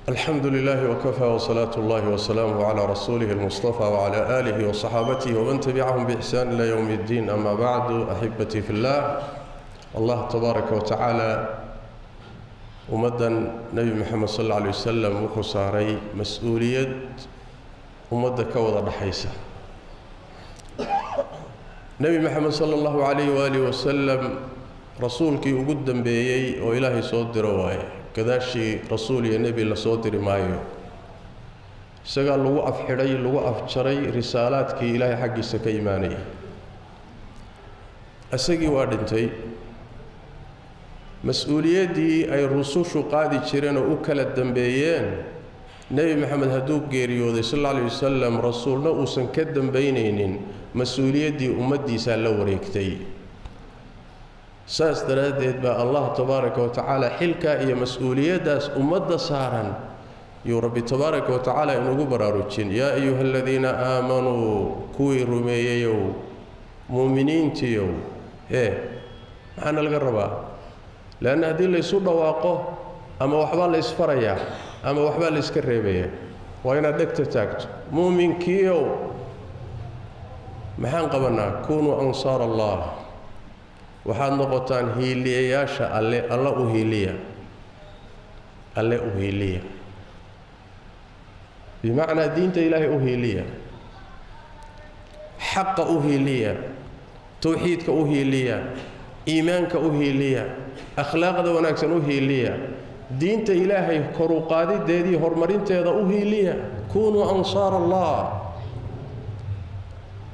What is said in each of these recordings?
الحمد لله وكفى وصلاة الله وسلامه على رسوله المصطفى وعلى آله وصحابته ومن تبعهم بإحسان إلى يوم الدين. أما بعد، أحبتي في الله، الله تبارك وتعالى ومدى نبي محمد صلى الله عليه وسلم وخساري مسؤولية ومدى كوضة رحيسة. نبي محمد صلى الله عليه وآله وسلم رسولك وقدم بيي وإلهي صوت رواي كذاشي رسولي النبي لصوت رمايو سقال لغو أفحري لغو أفجري رسالاتك إلهي حق سكيماني أسقي وادنتي مسؤوليتي أي الرسوش قادي جيرين وأكل الدنبيين نبي محمد هدوب قيريوذي صلى الله عليه وسلم رسولنا وسن كالدنبينين مسؤوليتي أمدي سالو ريكتي ساس دراديد با الله تبارك وتعالى حلكا هي مسؤولية داس أمد سارا يو ربي تبارك وتعالى إنه براروتشين يا أيها الذين آمنوا كوي رمييو مؤمنين تيو معنا القربة لأن هذه اللي يسود واقه أما وحبال يسفريا أما وحبال يسكريبيا وإن أدكت تاكت مؤمن كيو محان قبلنا كونوا أنصار الله waxaad noqotaan hiiliyayaasha alla u hiiliya bimacnaa diinta ilaahay u hiiliya xaqa u hiiliya tawxiidka u hiiliya iimaanka u hiiliya akhlaaqda wanaagsan u hiiliya diinta ilaahay kor u qaadideedii horumarinteeda u hiiliya kunuu ansaar allah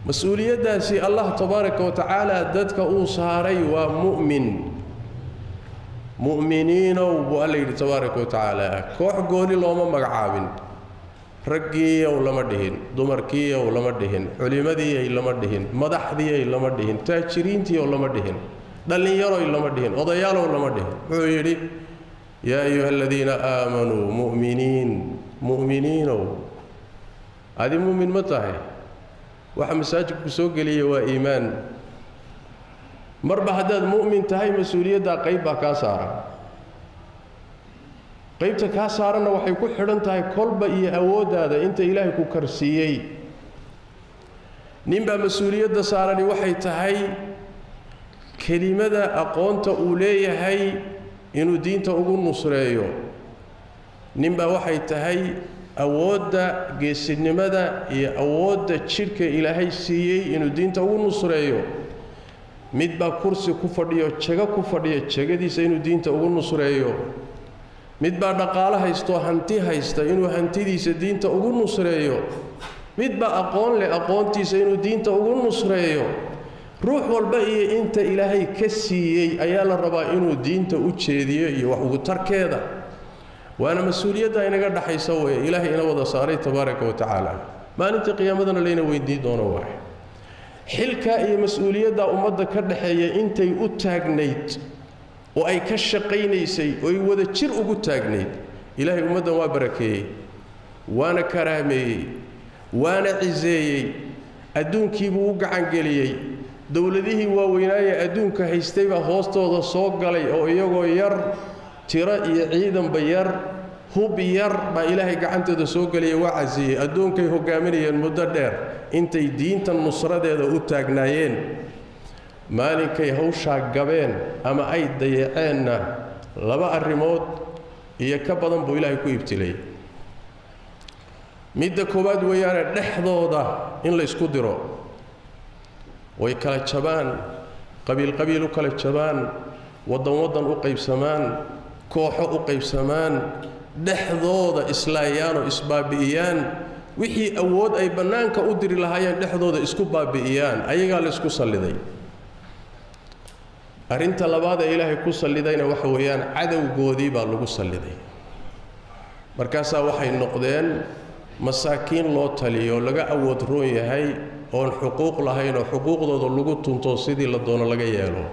مسؤوليتي الله تبارك وتعالى ددك أوصاري مؤمنين وبالله تبارك وتعالى كوح قولي لهم مقعابين رقية ولا مدهن دمركية ولا مدهن علمدية ولا مدهن مدحدية ولا مدهن تاجرينتي ولا مدهن دلنيارو ولا مدهن وضيالو ولا مدهن يا أيها الذين آمنوا مؤمنين هذه مؤمن متى waxa masaajidku soo galiyay waa iimaan marba hadaad mu'min tahay mas'uuliyadda qayb ka saaran qaybta ka saaranna waxay ku xidhan tahay kolba iyo awoodaada inta ilaahay ku karsiiyay ninba mas'uuliyadda saarani waxay tahay kelimada aqoonta uu leeyahay inuu diinta ugu nusreeyo ninba waxay tahay awoodda geesinimada iyo awoodda jidhka ilaahay siiyey inuu diinta ugu nusreeyo midba kursi ku fadhiyo jaga ku fadhiyo jagadiisa inuu diinta ugu nusreeyo midba dhaqaale haysto hanti haysta inuu hantidiisa diinta ugu nusreeyo midba aqoon leh aqoontiisa inuu diinta ugu nusreeyo ruux walba iyo inta ilaahay ka siiyey ayaa la rabaa inuu diinta u jeediyo iyo wax ugu tarkeeda وانا مسؤوليتها انغا دحايسا وي الهي انا ودا ساري تبارك وتعالى ما انت قيامتنا لينا ويدي دونا واحد حلكا اي مسؤوليتها امده كدخايه انتي او تاغنيد او اي كشقينيسي او اي ودا جير اوغو تاغنيد الهي امده وا بركيه وانا كرامي وانا عزيي ادونكي بو غعان غليي دولدهي واوينايه ادونكا هيستay ba hoostooda soo galay oo iyagoo yar tira iyo ciidan bayar hub yar ba ilaahay gacantooda soo galiyay waa casiye adoonkay hogaaminayeen muddo dheer intay diinta nusradeeda u taagnaayeen maalinkay hawsha gabeen ama ay dayaceenna laba arrimood iyo ka badan buu ilaahay ku ibtilay midda koobaad weeyaan dhexdooda in la isku diro way kala jabaan qabiil u kala jabaan wadan u qaybsamaan kooxo u qaybsamaan dhexdooda islaayaan oo isbaabi'iyaan wixii awood ay banaanka u diri lahaayeen dhexdooda isku baabi'iyaan ayaga la isku saliday arinta labaad ee ilaahay ku salidayna waxa weeyaan cadawgoodii baa lagu saliday markaas waxay noqdeen masaakiin loo taliyo laga awood roon yahay oo xuquuq lahayn oo xuquuqdooda lagu tunto sidii la doono laga yeelo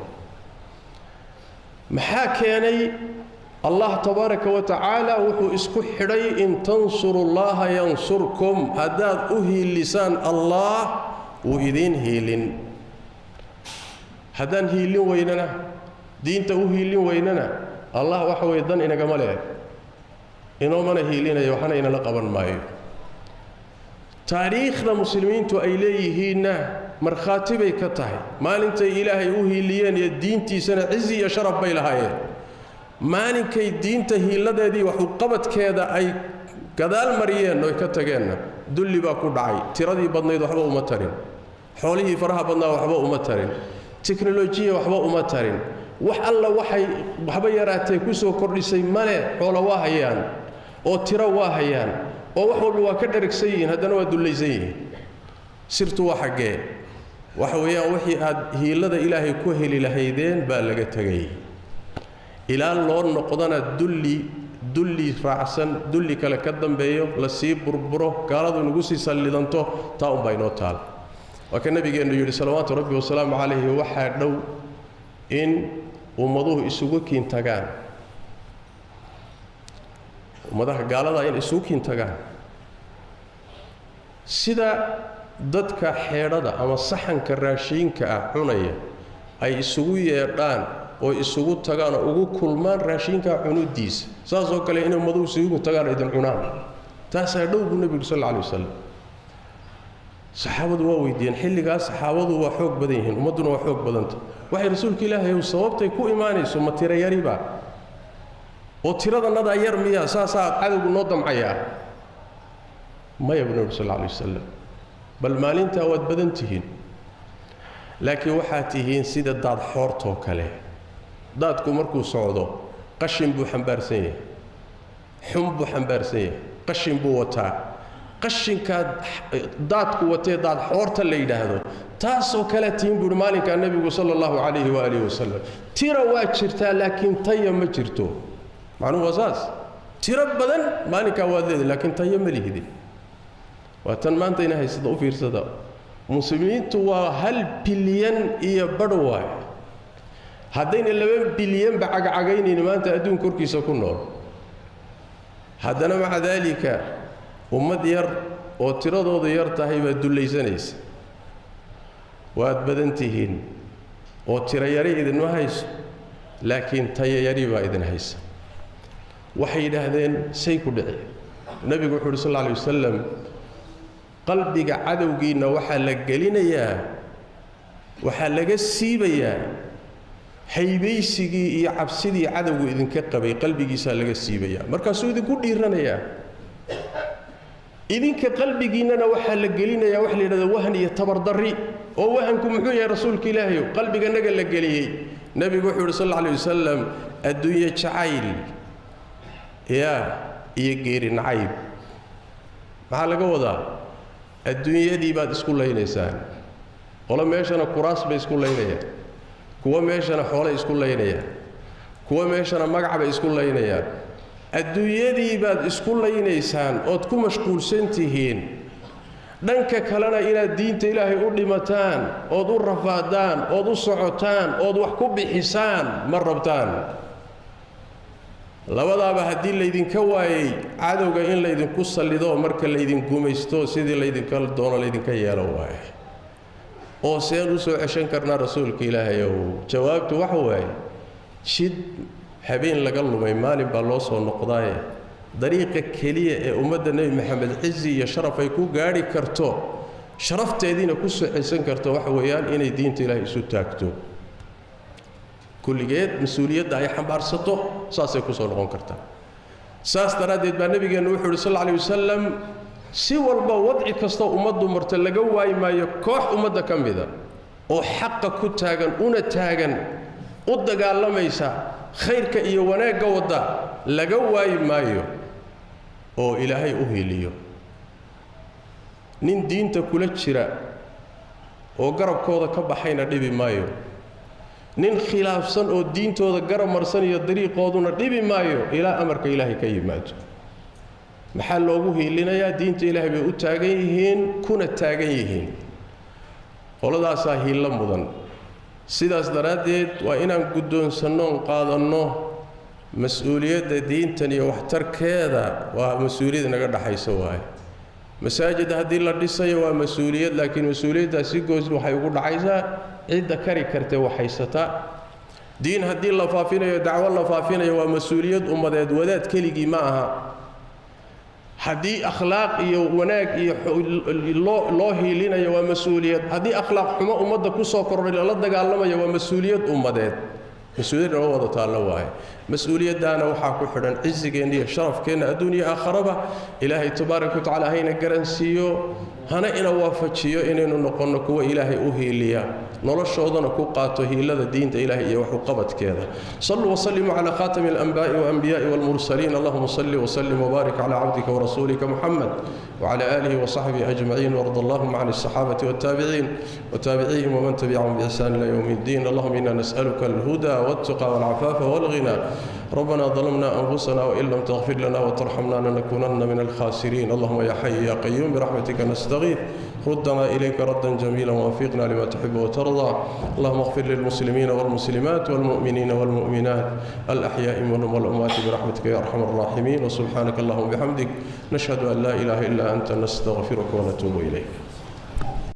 maxaa keenay الله تبارك وتعالى وحو اسكو خداي ان تنصروا الله ينصركم هداد اوهي لسان الله واذين هيلين هدان هيلين ويننا دينته اوهي لين ويننا الله وحو يدن انغا ماله inoo mana hiilinayo waxna inala qaban maayo taariikhda muslimiintu ay leeyihiinna markhaati bay ka tahay maalintay ilaahay u hiiliyeen iyo diintiisana cizi iyo sharaf bay lahaayeen maalinkay diinta hiiladeedii wax u qabadkeeda ay gadaal mariyeen oo ka tageenna dulli baa ku dhacay tiradii badnayd waxba uma tarin xoolihii faraha badnaa waxba uma tarin teknolojiya waxba uma tarin wax alla waxba yaraatay ku soo kordhisay male xoolo waa hayaan oo tiro waa hayaan oo wax walba waa ka dharagsan yihiin haddana waa dullaysan yihiin sirtu waa xaggee waxa weeyaan wixii aad hiilada ilaahay ku heli lahaydeen baa laga tegay ilaa loo noqdana dulli raacsan dulli kale ka dambeeyo la sii burburo gaaladu nagu sii sallidanto taa un baa inoo taal waa ka nabigeennu yidhi salawaatu rabbi wasalaamu calayhi waxaa dhow in ummaduhu isugu kiintagaan ummadaha gaalada in isugu kiintagaan sida dadka xeedhada ama saxanka raashiinka ah cunaya ay isugu yeedhaan oo isugu tagaan oo ugu kulmaan raashinka cunudiisa saas oo kale in ummaduhu isugu tagaan idin cunaan taas ay dhow nabiga sallallahu alayhi wasallam saxaabadu waa weydiin xilligaas saxaabadu waa xoog badan yihiin ummaduna waa xoog badanta waxay rasuulka ilaahay uu sababtay ku iimaanayso ma tira yariba oo tiradanada yar miya saasaa cadowgu noo damcaya ma yabna sallallahu alayhi wasallam bal maalinta waad badan tihiin laakiin waxaa tihiin sida daad xoortoo kale daadku markuu socdo qashin buu xambaarsan yahay xum buu xambaarsan yahay qashin buu wataa qashinka daadku watee daad xoorta la yidhaahdo taasoo kale tiin buu maalinka nabigu sallallahu alayhi wa alihi wasallam tira waa jirtaa laakiin taya ma jirto macnuhu wasaas tira badan maalinka waa leedahay laakiin taya ma lihidin waa tan maanta ina haysada u fiirsada muslimiintu waa 1 bilyan iyo badhwaay haddayna 2 bilyan ba cagacagaynayna maanta adduunka korkiisa ku nool haddana maca daalika ummad yar oo tiradoodu yar tahay baa dullaysanaysa waad badan tihiin oo tira yari idinma hayso laakiin taya yari baa idin haysa waxay yidhaahdeen say ku dhici nabigu wuxuu yidhi sallallahu alayhi wasallam qalbiga cadowgiina waxaa la gelinayaa waxaa laga siibayaa haybaysigii iyo cabsidii cadowgu idinka qabay qalbigiisa laga siibayaa markaasuu idinku dhiiranayaa idinka qalbigiinana waxaa la gelinayaa wax la yidhahdo wahan iyo tabardarri oo wahanku muxuu yahay rasuulka ilaahay qalbiganaga la geliyey nabigu wuxuu yidhi sallallahu alayhi wasallam adduunye jacayl iyo geeri nacayb maxaa laga wadaa adduunyadii baad isku laynaysaan qolo meeshana kuraas bay isku laynayaan kuwa meeshana xoolo isku laynayaan kuwa meeshana magac bay isku laynayaan adduunyadii baad isku laynaysaan ood ku mashquulsan tihiin dhanka kalena inaad diinta ilaahay u dhimataan ood u rafaadaan ood u socotaan ood wax ku bixisaan ma rabtaan labadaaba haddii laydinka waayey cadowga in laydinku sallido marka laydin gumaysto sidii laydinka doono laydinka yeelo waaye oo seen u soo ceshan karnaa rasuulka ilaahay ow jawaabtu waxa waaye jid habeen laga lumay maalin baa loo soo noqdaaye dariiqa keliya ee ummadda nebi maxamed cizi iyo sharaf ay ku gaadhi karto sharafteediina ku soo ceshan karto waxa weeyaan inay diinta ilaahay isu taagto kulligeed mas-uuliyadda ay xambaarsato saasay ku soo noqon kartaa saas daraaddeed baa nabigeennu wuxuu yidhi sal alla alayh wasalam si walba wadci kastoo ummaddu marta laga waayi maayo koox ummadda ka mida oo xaqa ku taagan una taagan u dagaalamaysa khayrka iyo wanaagga wadda laga waayi maayo oo ilaahay u hiiliyo nin diinta kula jira oo garabkooda ka baxayna dhibi maayo nin khilaafsan oo diintooda garab marsan iyo dariiqooduna dhibi maayo ilaa amarka ilaahay ka yimaado maxaa loogu hiilinayaa diinta ilaahay bay u taagan yihiin kuna taagan yihiin qoladaasaa hiilla mudan sidaas daraaddeed waa inaan guddoonsannoon qaadanno mas-uuliyadda diintan iyo waxtarkeeda waa mas-uuliyad naga dhaxayso waaye masaajid haddii la dhisayo waa mas-uuliyad laakiin mas-uuliyaddaasi goos waxay ugu dhacaysaa cidda kari kartee waxhaysata diin haddii la faafinayo dacwo la faafinayo waa mas-uuliyad ummadeed wadaad keligii ma aha haddii akhlaaq iyo wanaag iyo loo hiilinayo waa mas-uuliyad haddii akhlaaq xumo ummadda ku soo kordhay la dagaalamayo waa mas-uuliyad ummadeed mas-uuliyad loo wada taallo waaye mas-uuliyaddaana waxaa ku xidhan cisigeenna iyo sharafkeenna adduun iyo aakharaba ilaahay tabaaraka wa tacaala hayna garansiiyo hana ina waafajiyo inaynu noqonno kuwa ilaahay u hiiliya noloshoodana ku qaato hiilada diinta ilaahay iyo wax u qabadkeeda sallu wa sallimu ala khatami al-anbiya'i wa anbiya'i wal mursalin allahumma salli wa sallim wa barik ala 'abdika wa rasulika muhammad wa ala alihi wa sahbihi ajma'in warda allahumma 'an as-sahabati wat tabi'in wa tabi'ihim wa man tabi'ahum bi ihsan ila yawm الدين اللهم إنا نسألك الهدى والتقى والعفاف والغنى ربنا ظلمنا أنفسنا وإن لم تغفر لنا وترحمنا لنكونن من الخاسرين اللهم يا حي يا قيوم برحمتك نستغيث ردنا إليك ردا جميلا ووفقنا لما تحب وترضى اللهم اغفر للمسلمين والمسلمات والمؤمنين والمؤمنات الأحياء منهم والأموات برحمتك يا أرحم الراحمين وسبحانك اللهم وبحمدك نشهد أن لا إله إلا أنت نستغفرك ونتوب إليك